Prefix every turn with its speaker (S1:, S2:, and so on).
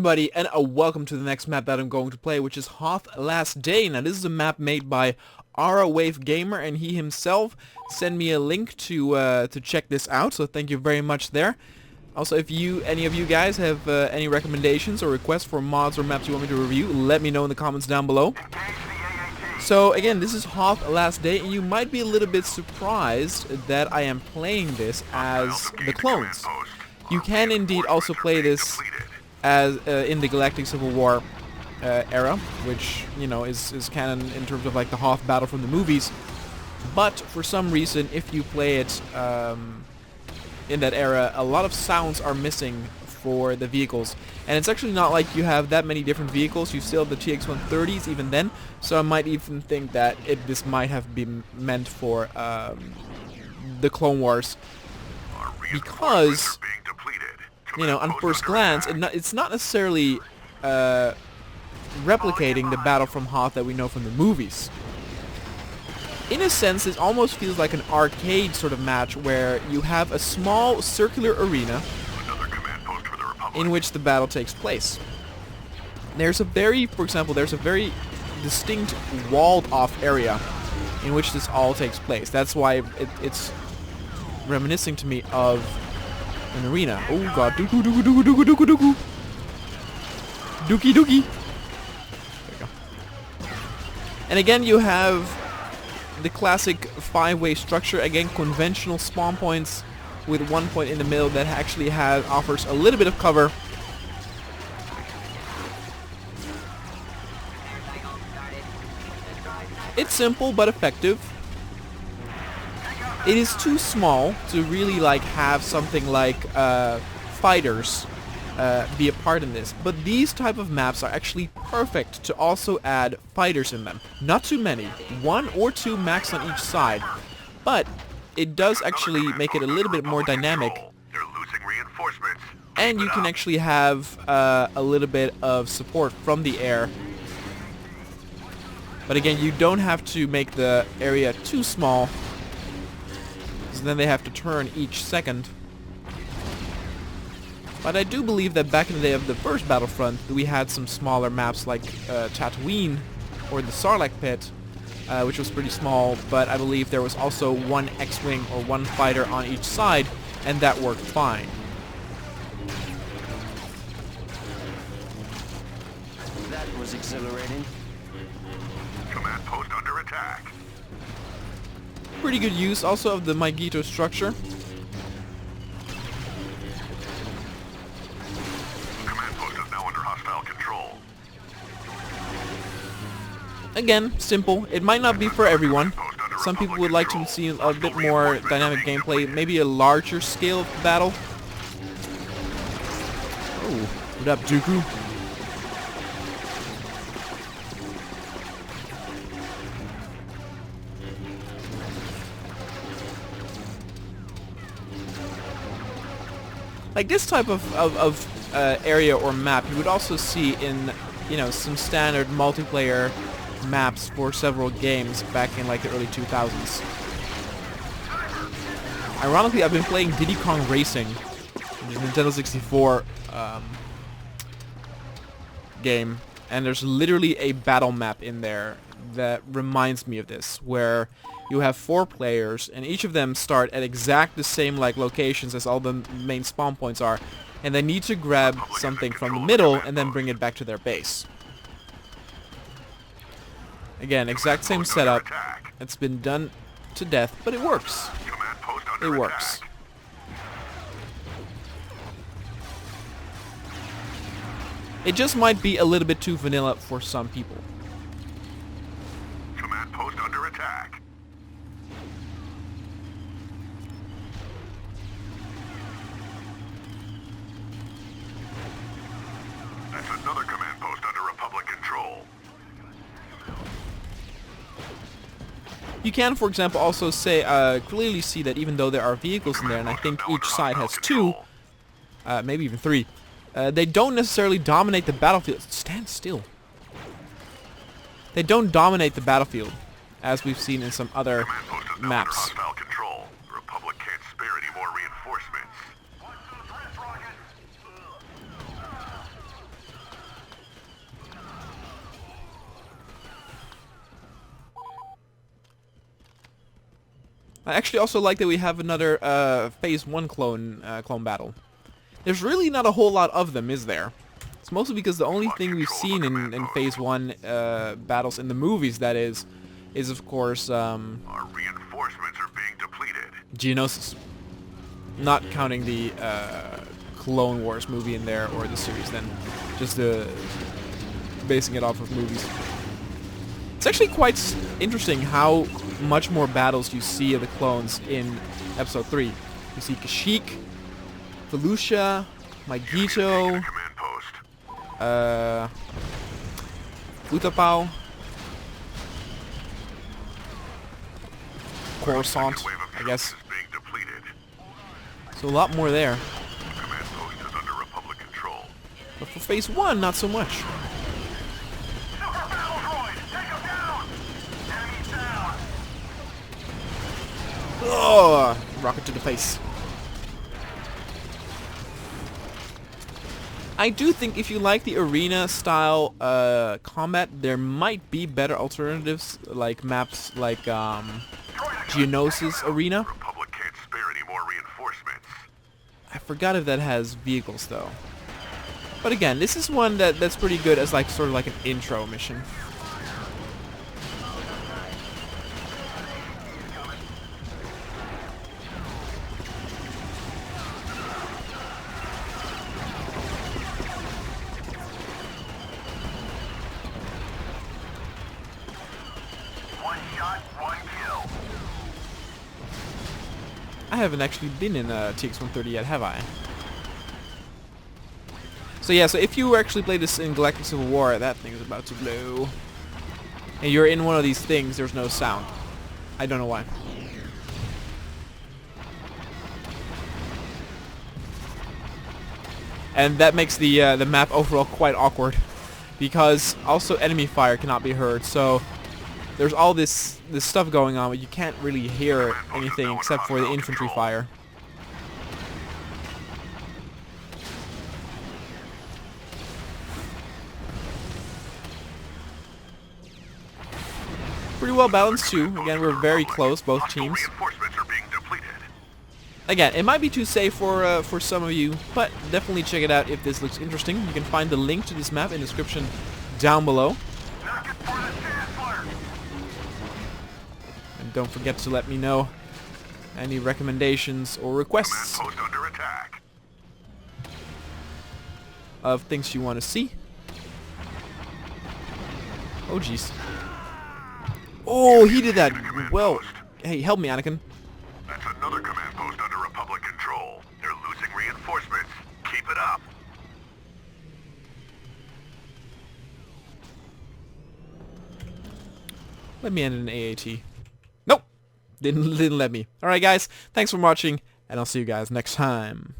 S1: everybody, and welcome to the next map that I'm going to play, which is Hoth Last Day. Now this is a map made by Wave Gamer, and he himself sent me a link to check this out, so thank you very much there. Also, if any of you guys have any recommendations or requests for mods or maps you want me to review, let me know in the comments down below. So again, this is Hoth Last Day, and you might be a little bit surprised that I am playing this as the clones. You can indeed also play this as in the Galactic Civil War era, which, you know, is canon in terms of like the Hoth battle from the movies. But for some reason, if you play it in that era, a lot of sounds are missing for the vehicles. And it's actually not like you have that many different vehicles. You still have the TX-130s even then. So I might even think that this might have been meant for the Clone Wars. Because, you know, on first glance, it's not necessarily replicating the battle from Hoth that we know from the movies. In a sense, it almost feels like an arcade sort of match where you have a small circular arena in which the battle takes place. There's a very, for example, there's a very distinct walled off area in which this all takes place. That's why it's reminiscing to me of an arena. Oh god, dooku dooku dooku dooku dooku dooku. Dookie dookie. There we go. And again, you have the classic 5-way structure. Again, conventional spawn points with one point in the middle that actually offers a little bit of cover. It's simple but effective. It is too small to really like have something like fighters be a part in this, but these type of maps are actually perfect to also add fighters in them. Not too many, 1 or 2 max on each side, but it does actually make it a little bit more dynamic, and you can actually have a little bit of support from the air. But again, you don't have to make the area too small, because then they have to turn each second. But I do believe that back in the day of the first Battlefront, we had some smaller maps like Tatooine or the Sarlacc Pit, which was pretty small, but I believe there was also 1 X-Wing or 1 fighter on each side, and that worked fine.
S2: That was exhilarating.
S3: Command post under attack.
S1: Pretty good use also of the Maigito structure.
S3: Command post is now under hostile control.
S1: Again, simple. It might not be for everyone. Some people would like to see a bit more dynamic gameplay, maybe a larger scale of battle. Oh, what up, Dooku? Like this type of area or map you would also see in, you know, some standard multiplayer maps for several games back in like the early 2000s. Ironically, I've been playing Diddy Kong Racing, which is a Nintendo 64 game, and there's literally a battle map in there that reminds me of this, where you have 4 players, and each of them start at exact the same like locations as all the main spawn points are, and they need to grab something from the middle and then bring it back to their base. Again, exact same setup. It's been done to death, but it works. It works. It just might be a little bit too vanilla for some people.
S3: Command post under attack. That's another command post under Republic control.
S1: You can, for example, also say clearly see that even though there are vehicles in there, and I think each side has 2, maybe even 3, they don't necessarily dominate the battlefield. Stand still. They don't dominate the battlefield, as we've seen in some other maps.
S3: Control. The Republic can't spare any more reinforcements.
S1: I actually also like that we have another Phase 1 clone battle. There's really not a whole lot of them, is there? It's mostly because the only thing we've seen in Phase 1 battles in the movies, that is of course,
S3: Our reinforcements are being depleted.
S1: Geonosis. Not counting the Clone Wars movie in there, or the series then. Just basing it off of movies. It's actually quite interesting how much more battles you see of the clones in Episode 3. You see Kashyyyk, Felucia, Maigito,
S3: Command post.
S1: Utapau, Coruscant,
S3: Wave of
S1: I guess.
S3: troops is being depleted.
S1: So a lot more there.
S3: Command post is under Republic control.
S1: But for Phase 1, not so much.
S3: Super battle droid! Take him down! Enemy down!
S1: Oh, rocket to the face. I do think if you like the arena style combat, there might be better alternatives, like maps like Geonosis Arena.
S3: Republic can't spare any more reinforcements.
S1: I forgot if that has vehicles though. But again, this is one that's pretty good as like sort of like an intro mission.
S3: One shot, one kill.
S1: I haven't actually been in TX-130 yet, have I? So yeah, so if you actually play this in Galactic Civil War, that thing's about to blow. And you're in one of these things, there's no sound. I don't know why. And that makes the map overall quite awkward, because also enemy fire cannot be heard. So there's all this stuff going on, but you can't really hear anything except for the infantry fire. Pretty well balanced too. Again, we're very close, both teams.
S3: Reinforcements are being depleted.
S1: Again, it might be too safe for some of you, but definitely check it out if this looks interesting. You can find the link to this map in the description down below.
S3: Knock it for the Chancellor!
S1: And don't forget to let me know any recommendations or requests
S3: Command post under attack.
S1: of things you want to see. Oh jeez. Oh, he did that well. Hey, help me, Anakin.
S3: That's another command post under Republic control. They're losing reinforcements. Keep it up.
S1: Let me end in an AAT. Nope. Didn't let me. Alright guys, thanks for watching, and I'll see you guys next time.